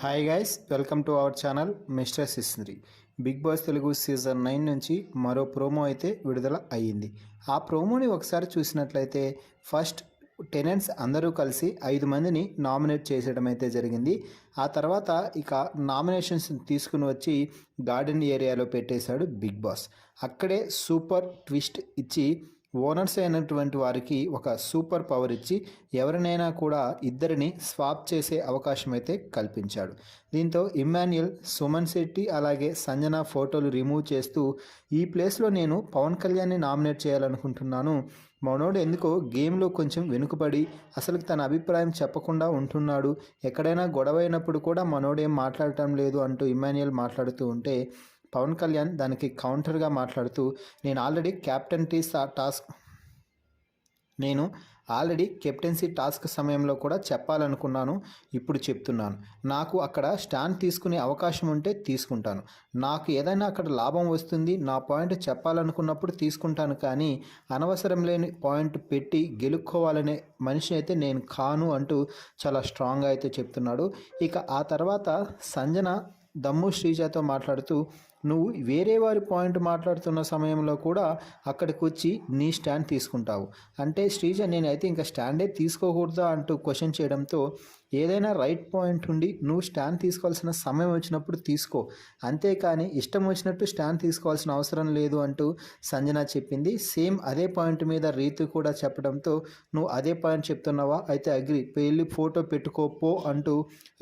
Hi guys, welcome to our channel mister Sisnary. Bigg Boss Telugu season 9 నుంచి మరో promo అయితే విడుదల అయ్యింది. ఆ ప్రోమోని ఒకసారి చూసినట్లయితే ఫస్ట్ టెనెంట్స్ అందరూ కలిసి 5 మందిని నామినేట్ చేసేయడం అయితే జరిగింది. ఆ తర్వాత ఇక నామినేషన్స్ తీసుకుని వచ్చి గార్డెన్ ఏరియాలో పెట్టేశాడు బిగ్ బాస్. అక్కడే సూపర్ ట్విస్ట్ ఇచ్చి ఓనర్స్ అయినటువంటి వారికి ఒక సూపర్ పవర్ ఇచ్చి ఎవరినైనా కూడా ఇద్దరిని స్వాప్ చేసే అవకాశం అయితే కల్పించాడు. దీంతో ఇమ్మాన్యుయల్, సుమన్ శెట్టి అలాగే సంజన ఫోటోలు రిమూవ్ చేస్తూ ఈ ప్లేస్లో నేను పవన్ కళ్యాణ్ని నామినేట్ చేయాలనుకుంటున్నాను, మనోడు ఎందుకో గేమ్లో కొంచెం వెనుకబడి అసలు తన అభిప్రాయం చెప్పకుండా ఉంటున్నాడు, ఎక్కడైనా గొడవ అయినప్పుడు కూడా మనోడేం మాట్లాడటం లేదు అంటూ ఇమ్మాన్యుయల్ మాట్లాడుతూ ఉంటే పవన్ కళ్యాణ్ దానికి కౌంటర్గా మాట్లాడుతూ నేను ఆల్రెడీ కెప్టెన్సీ టాస్క్ సమయంలో కూడా చెప్పాలనుకున్నాను, ఇప్పుడు చెప్తున్నాను. నాకు అక్కడ స్టాండ్ తీసుకునే అవకాశం ఉంటే తీసుకుంటాను, నాకు ఏదైనా అక్కడ లాభం వస్తుంది, నా పాయింట్ చెప్పాలనుకున్నప్పుడు తీసుకుంటాను, కానీ అనవసరం లేని పాయింట్ పెట్టి గెలుక్కోవాలనే మనిషి అయితే నేను కాను అంటూ చాలా స్ట్రాంగ్గా అయితే చెప్తున్నాడు. ఇక ఆ తర్వాత సంజన దమ్ము శ్రీజతో మాట్లాడుతూ నువ్వు వేరే వారి పాయింట్ మాట్లాడుతున్న సమయంలో కూడా అక్కడికి వచ్చి నీ స్టాండ్ తీసుకుంటావు అంటే శ్రీజ నేనైతే ఇంకా స్టాండే తీసుకోకూడదా అంటూ క్వశ్చన్ చేయడంతో ఏదైనా రైట్ పాయింట్ ఉండి నువ్వు స్టాండ్ తీసుకోవాల్సిన సమయం వచ్చినప్పుడు తీసుకో, అంతేకాని ఇష్టం వచ్చినట్టు స్టాండ్ తీసుకోవాల్సిన అవసరం లేదు అంటూ సంజన చెప్పింది. సేమ్ అదే పాయింట్ మీద రీతు కూడా చెప్పడంతో నువ్వు అదే పాయింట్ చెప్తున్నావా, అయితే అగ్రి, పెళ్ళి ఫోటో పెట్టుకోపో అంటూ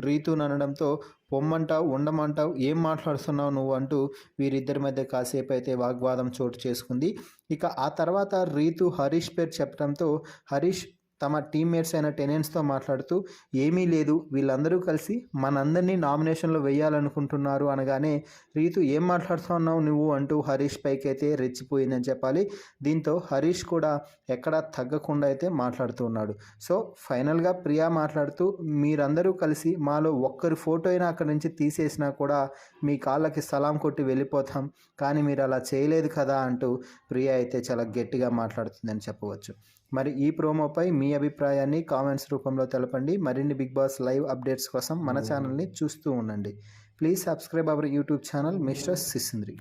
రీతుని అనడంతో పొమ్మంటావు, ఉండమంటావు, ఏం మాట్లాడుతున్నావు నువ్వు అంటూ వీరిద్దరి మధ్య కాసేపు అయితే వాగ్వాదం చోటు చేసుకుంది. ఇక ఆ తర్వాత రీతు హరీష్ పేరు చెప్పడంతో హరీష్ తమ టీమ్మేట్స్ అయిన టెనెంట్స్తో మాట్లాడుతూ ఏమీ లేదు, వీళ్ళందరూ కలిసి మనందరినీ నామినేషన్లో వేయాలనుకుంటున్నారు అనగానే రీతు ఏం మాట్లాడుతున్నావు నువ్వు అంటూ హరీష్ పైకి అయితే రెచ్చిపోయిందని చెప్పాలి. దీంతో హరీష్ కూడా ఎక్కడా తగ్గకుండా అయితే మాట్లాడుతున్నాడు. సో ఫైనల్గా ప్రియా మాట్లాడుతూ మీరందరూ కలిసి మాలో ఒక్కరి ఫోటో అయినా అక్కడి నుంచి తీసేసినా కూడా మీ కాళ్ళకి సలాం కొట్టి వెళ్ళిపోతాం, కానీ మీరు అలా చేయలేదు కదా అంటూ ప్రియా అయితే చాలా గట్టిగా మాట్లాడుతుందని చెప్పవచ్చు. మరి ఈ ప్రోమోపై మీ అభిప్రాయాన్ని కామెంట్స్ రూపంలో తెలపండి. మరిన్ని బిగ్ బాస్ లైవ్ అప్డేట్స్ కోసం మన ఛానల్ని చూస్తూ ఉండండి. Please subscribe our YouTube channel mister సిసింద్రి.